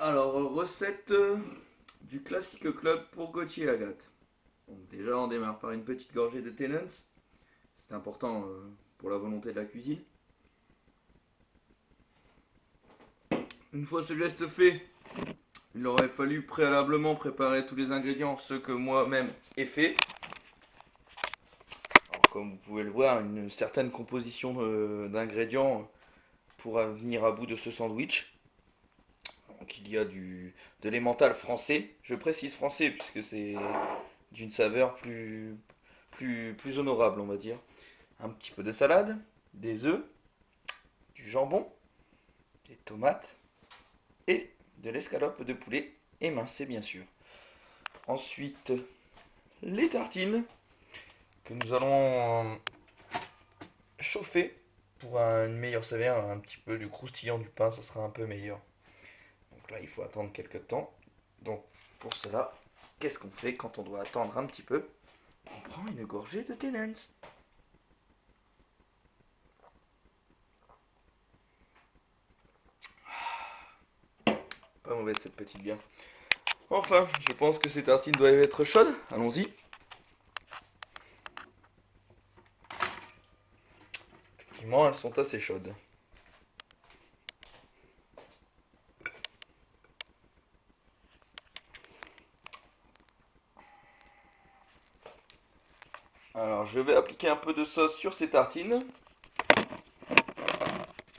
Alors, recette du classique club pour Gauthier et Agathe. Donc déjà, on démarre par une petite gorgée de Tennant. C'est important pour la volonté de la cuisine. Une fois ce geste fait, il aurait fallu préalablement préparer tous les ingrédients, ce que moi-même ai fait. Alors, comme vous pouvez le voir, une certaine composition d'ingrédients pour venir à bout de ce sandwich. Donc il y a de l'emmental français, je précise français puisque c'est d'une saveur plus honorable, on va dire. Un petit peu de salade, des œufs, du jambon, des tomates et de l'escalope de poulet émincée bien sûr. Ensuite, les tartines que nous allons chauffer pour une meilleure saveur, un petit peu du croustillant du pain, ça sera un peu meilleur. Donc là, il faut attendre quelques temps. Donc pour cela, qu'est-ce qu'on fait quand on doit attendre un petit peu? On prend une gorgée de Tennant. Pas mauvaise cette petite bière. Enfin, je pense que ces tartines doivent être chaudes. Allons-y. Effectivement, elles sont assez chaudes. Alors, je vais appliquer un peu de sauce sur ces tartines.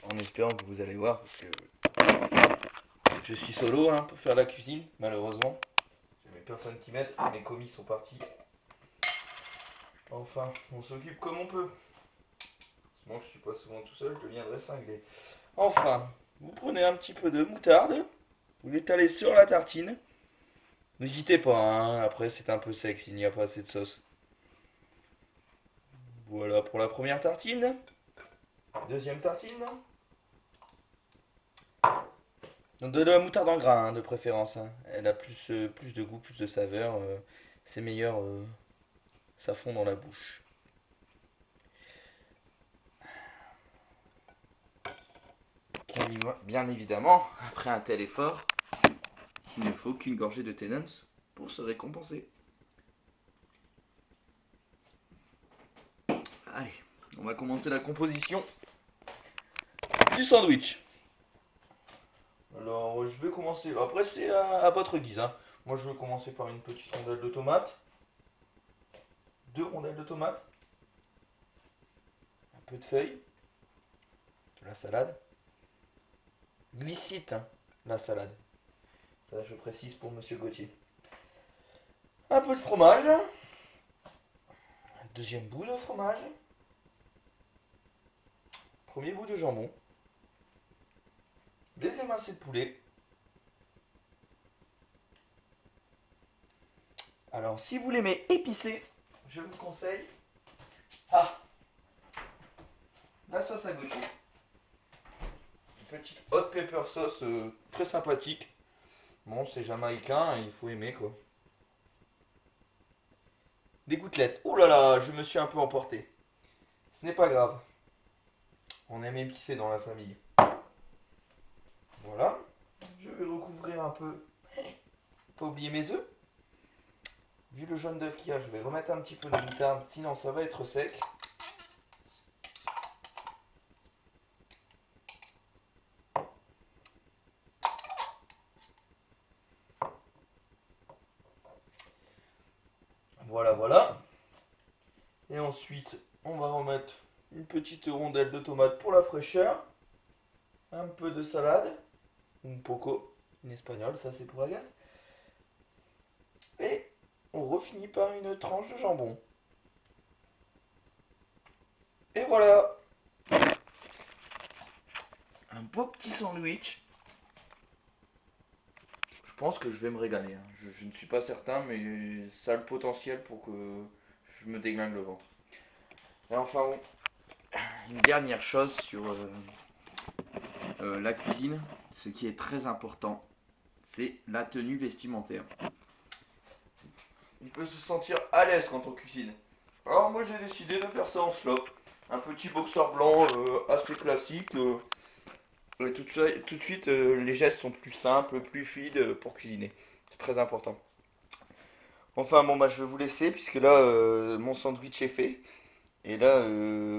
En espérant que vous allez voir, parce que je suis solo pour faire la cuisine, malheureusement. J'ai personne qui m'aide, mes commis sont partis. Enfin, on s'occupe comme on peut. Moi, je suis pas souvent tout seul, je deviendrai cinglé. Enfin, vous prenez un petit peu de moutarde, vous l'étalez sur la tartine. N'hésitez pas, après c'est un peu sec s'il n'y a pas assez de sauce. Voilà pour la première tartine. Deuxième tartine. Donc de la moutarde en gras, de préférence. Elle a plus de goût, plus de saveur. C'est meilleur, ça fond dans la bouche. Bien évidemment, après un tel effort, il ne faut qu'une gorgée de Tennant pour se récompenser. Allez, on va commencer la composition du sandwich. Alors, je vais commencer. Après, c'est à votre guise. Moi, je vais commencer par une petite rondelle de tomate. 2 rondelles de tomate. Un peu de feuilles. De la salade. Glicite, la salade. Ça, je précise pour Monsieur Gauthier. Un peu de fromage. Un deuxième bout de fromage. Premier bout de jambon. Les émincés de poulet. Alors, si vous l'aimez épicé, je vous conseille la sauce à Gauthier. Une petite hot pepper sauce très sympathique. Bon, c'est jamaïcain, il faut aimer quoi. Des gouttelettes. Oh là là, je me suis un peu emporté. Ce n'est pas grave. On aime épicé dans la famille. Voilà. Je vais recouvrir un peu. Pas oublier mes œufs. Vu le jaune d'œuf qu'il y a, je vais remettre un petit peu de moutarde, sinon ça va être sec. Voilà, voilà. Et ensuite, on va remettre une petite rondelle de tomate pour la fraîcheur. Un peu de salade. Un poco, en espagnol, ça c'est pour Agathe. Et on refinit par une tranche de jambon. Et voilà. Un beau petit sandwich. Je pense que je vais me régaler. Je ne suis pas certain, mais ça a le potentiel pour que je me déglingue le ventre. Et enfin, une dernière chose sur la cuisine, ce qui est très important, c'est la tenue vestimentaire. Il faut se sentir à l'aise quand on cuisine. Alors moi j'ai décidé de faire ça en slop. Un petit boxeur blanc assez classique. Ouais, tout de suite, les gestes sont plus simples, plus fluides pour cuisiner. C'est très important. Enfin bon, bah je vais vous laisser puisque là, mon sandwich est fait. Et là,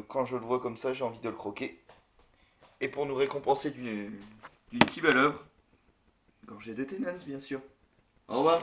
quand je le vois comme ça, j'ai envie de le croquer. Et pour nous récompenser d'une si belle œuvre, gorgée de ténès, bien sûr. Au revoir.